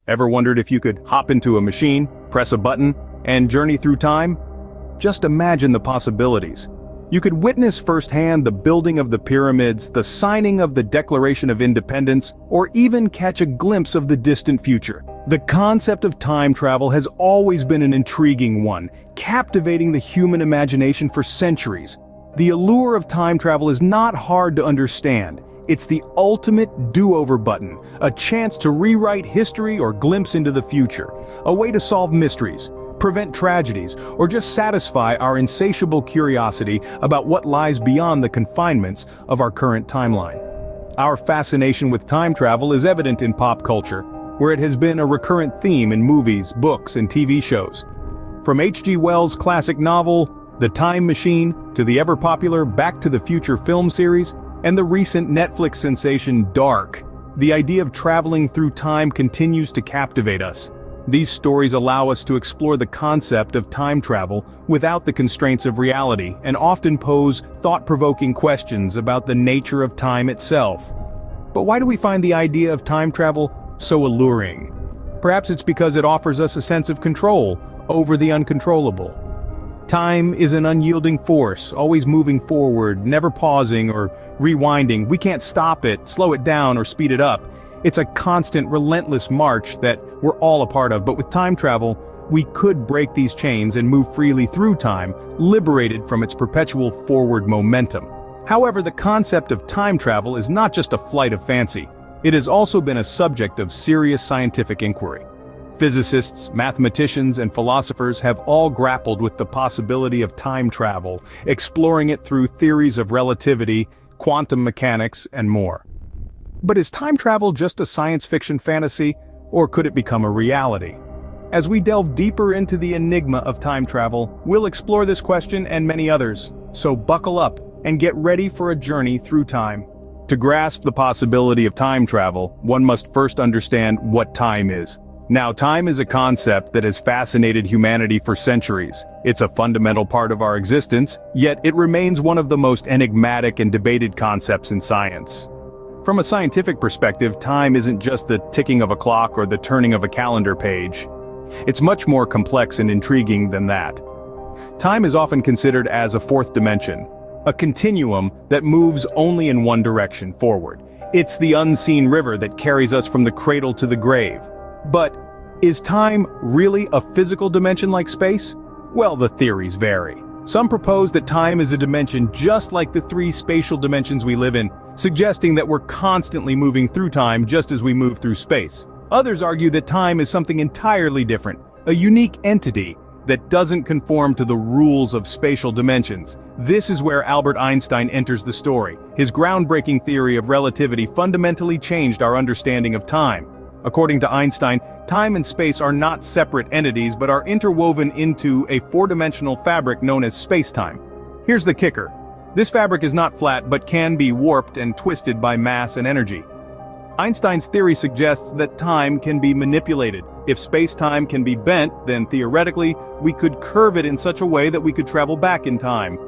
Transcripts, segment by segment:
Ever wondered if you could hop into a machine, press a button, and journey through time? Just imagine the possibilities. You could witness firsthand the building of the pyramids, the signing of the Declaration of Independence, or even catch a glimpse of the distant future. The concept of time travel has always been an intriguing one, captivating the human imagination for centuries. The allure of time travel is not hard to understand. It's the ultimate do-over button, a chance to rewrite history or glimpse into the future, a way to solve mysteries, prevent tragedies, or just satisfy our insatiable curiosity about what lies beyond the confinements of our current timeline. Our fascination with time travel is evident in pop culture, where it has been a recurrent theme in movies, books, and TV shows. From H.G. Wells' classic novel, The Time Machine, to the ever-popular Back to the Future film series, and the recent Netflix sensation Dark, the idea of traveling through time continues to captivate us. These stories allow us to explore the concept of time travel without the constraints of reality and often pose thought-provoking questions about the nature of time itself. But why do we find the idea of time travel so alluring? Perhaps it's because it offers us a sense of control over the uncontrollable. Time is an unyielding force, always moving forward, never pausing or rewinding. We can't stop it, slow it down, or speed it up. It's a constant, relentless march that we're all a part of, but with time travel, we could break these chains and move freely through time, liberated from its perpetual forward momentum. However, the concept of time travel is not just a flight of fancy. It has also been a subject of serious scientific inquiry. Physicists, mathematicians, and philosophers have all grappled with the possibility of time travel, exploring it through theories of relativity, quantum mechanics, and more. But is time travel just a science fiction fantasy, or could it become a reality? As we delve deeper into the enigma of time travel, we'll explore this question and many others, so buckle up and get ready for a journey through time. To grasp the possibility of time travel, one must first understand what time is. Now, time is a concept that has fascinated humanity for centuries. It's a fundamental part of our existence, yet it remains one of the most enigmatic and debated concepts in science. From a scientific perspective, time isn't just the ticking of a clock or the turning of a calendar page. It's much more complex and intriguing than that. Time is often considered as a fourth dimension, a continuum that moves only in one direction, forward. It's the unseen river that carries us from the cradle to the grave. But is time really a physical dimension like space? Well, the theories vary. Some propose that time is a dimension just like the three spatial dimensions we live in, suggesting that we're constantly moving through time just as we move through space. Others argue that time is something entirely different, a unique entity that doesn't conform to the rules of spatial dimensions. This is where Albert Einstein enters the story. His groundbreaking theory of relativity fundamentally changed our understanding of time. According to Einstein, time and space are not separate entities but are interwoven into a four-dimensional fabric known as space-time. Here's the kicker. This fabric is not flat but can be warped and twisted by mass and energy. Einstein's theory suggests that time can be manipulated. If space-time can be bent, then theoretically, we could curve it in such a way that we could travel back in time.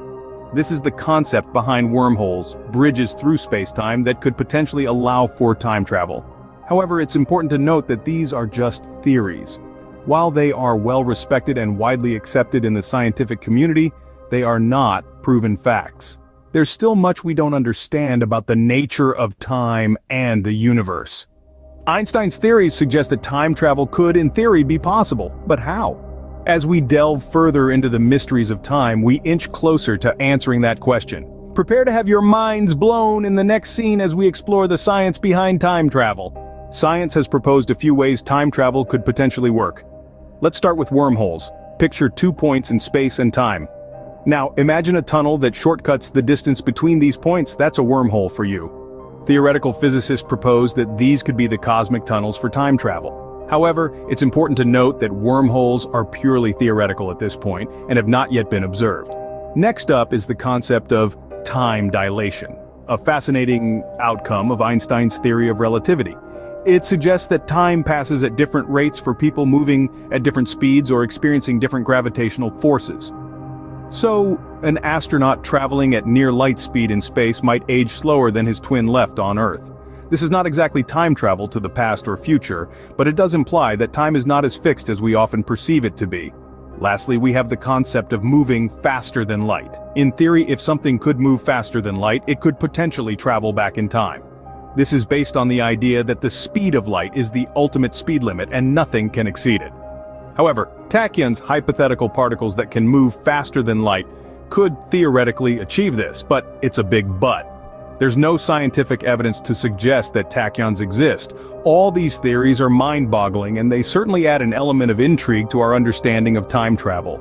This is the concept behind wormholes, bridges through space-time that could potentially allow for time travel. However, it's important to note that these are just theories. While they are well respected and widely accepted in the scientific community, they are not proven facts. There's still much we don't understand about the nature of time and the universe. Einstein's theories suggest that time travel could, in theory, be possible, but how? As we delve further into the mysteries of time, we inch closer to answering that question. Prepare to have your minds blown in the next scene as we explore the science behind time travel. Science has proposed a few ways time travel could potentially work. Let's start with wormholes. Picture 2 points in space and time. Now, imagine a tunnel that shortcuts the distance between these points. That's a wormhole for you. Theoretical physicists propose that these could be the cosmic tunnels for time travel. However, it's important to note that wormholes are purely theoretical at this point and have not yet been observed. Next up is the concept of time dilation, a fascinating outcome of Einstein's theory of relativity. It suggests that time passes at different rates for people moving at different speeds or experiencing different gravitational forces. So, an astronaut traveling at near light speed in space might age slower than his twin left on Earth. This is not exactly time travel to the past or future, but it does imply that time is not as fixed as we often perceive it to be. Lastly, we have the concept of moving faster than light. In theory, if something could move faster than light, it could potentially travel back in time. This is based on the idea that the speed of light is the ultimate speed limit and nothing can exceed it. However, tachyons, hypothetical particles that can move faster than light, could theoretically achieve this, but it's a big but. There's no scientific evidence to suggest that tachyons exist. All these theories are mind-boggling, and they certainly add an element of intrigue to our understanding of time travel.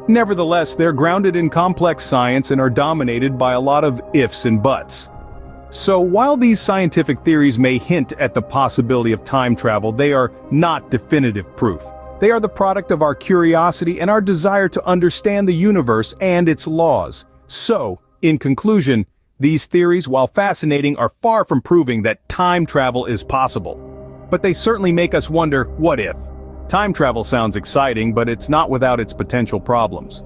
Nevertheless, they're grounded in complex science and are dominated by a lot of ifs and buts. So while these scientific theories may hint at the possibility of time travel, they are not definitive proof. They are the product of our curiosity and our desire to understand the universe and its laws. So, in conclusion, these theories, while fascinating, are far from proving that time travel is possible. But they certainly make us wonder, what if? Time travel sounds exciting, but it's not without its potential problems.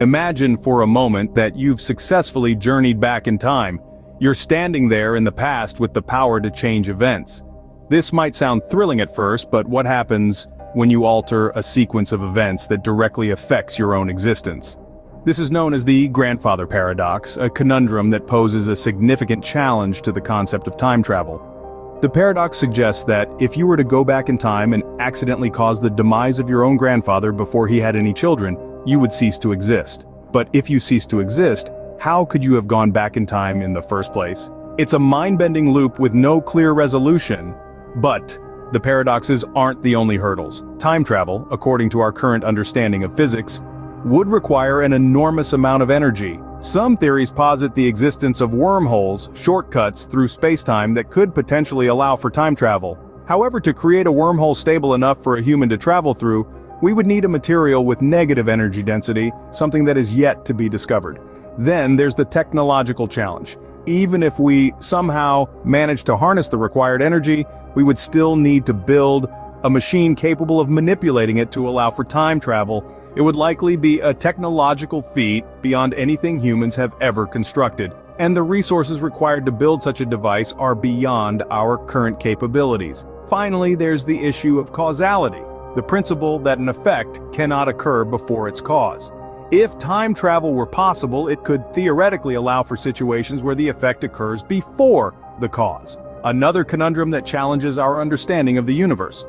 Imagine for a moment that you've successfully journeyed back in time. You're standing there in the past with the power to change events. This might sound thrilling at first, but what happens when you alter a sequence of events that directly affects your own existence? This is known as the grandfather paradox, a conundrum that poses a significant challenge to the concept of time travel. The paradox suggests that if you were to go back in time and accidentally cause the demise of your own grandfather before he had any children, you would cease to exist. But if you cease to exist, how could you have gone back in time in the first place? It's a mind-bending loop with no clear resolution, but the paradoxes aren't the only hurdles. Time travel, according to our current understanding of physics, would require an enormous amount of energy. Some theories posit the existence of wormholes, shortcuts through space-time that could potentially allow for time travel. However, to create a wormhole stable enough for a human to travel through, we would need a material with negative energy density, something that is yet to be discovered. Then there's the technological challenge. Even if we somehow manage to harness the required energy, we would still need to build a machine capable of manipulating it to allow for time travel. It would likely be a technological feat beyond anything humans have ever constructed, and the resources required to build such a device are beyond our current capabilities. Finally, there's the issue of causality, the principle that an effect cannot occur before its cause. If time travel were possible, it could theoretically allow for situations where the effect occurs before the cause, another conundrum that challenges our understanding of the universe.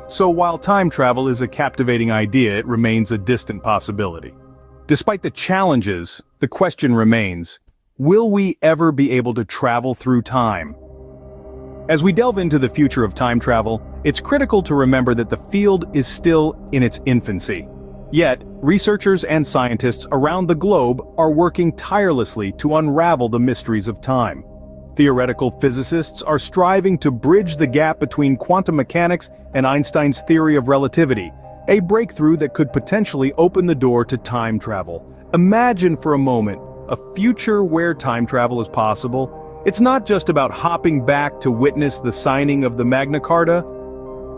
So while time travel is a captivating idea, it remains a distant possibility. Despite the challenges, the question remains, will we ever be able to travel through time? As we delve into the future of time travel, it's critical to remember that the field is still in its infancy. Yet, researchers and scientists around the globe are working tirelessly to unravel the mysteries of time. Theoretical physicists are striving to bridge the gap between quantum mechanics and Einstein's theory of relativity, a breakthrough that could potentially open the door to time travel. Imagine for a moment a future where time travel is possible. It's not just about hopping back to witness the signing of the Magna Carta,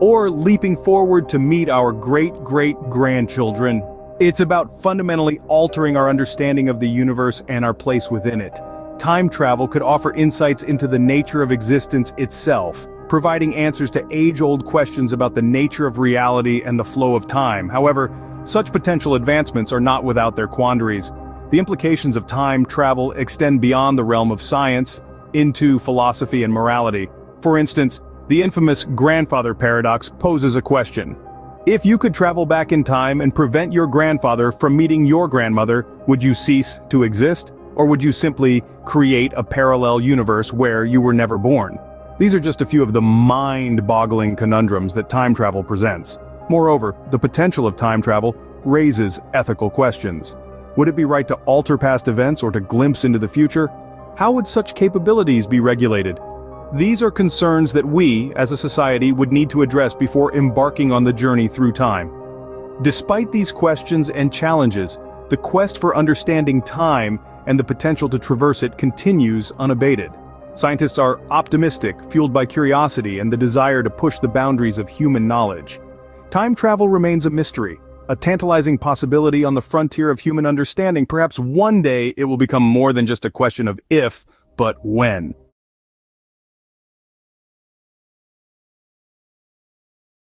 or leaping forward to meet our great-great-grandchildren. It's about fundamentally altering our understanding of the universe and our place within it. Time travel could offer insights into the nature of existence itself, providing answers to age-old questions about the nature of reality and the flow of time. However, such potential advancements are not without their quandaries. The implications of time travel extend beyond the realm of science into philosophy and morality. For instance, the infamous grandfather paradox poses a question. If you could travel back in time and prevent your grandfather from meeting your grandmother, would you cease to exist? Or would you simply create a parallel universe where you were never born? These are just a few of the mind-boggling conundrums that time travel presents. Moreover, the potential of time travel raises ethical questions. Would it be right to alter past events or to glimpse into the future? How would such capabilities be regulated? These are concerns that we, as a society, would need to address before embarking on the journey through time. Despite these questions and challenges, the quest for understanding time and the potential to traverse it continues unabated. Scientists are optimistic, fueled by curiosity and the desire to push the boundaries of human knowledge. Time travel remains a mystery, a tantalizing possibility on the frontier of human understanding. Perhaps one day it will become more than just a question of if, but when.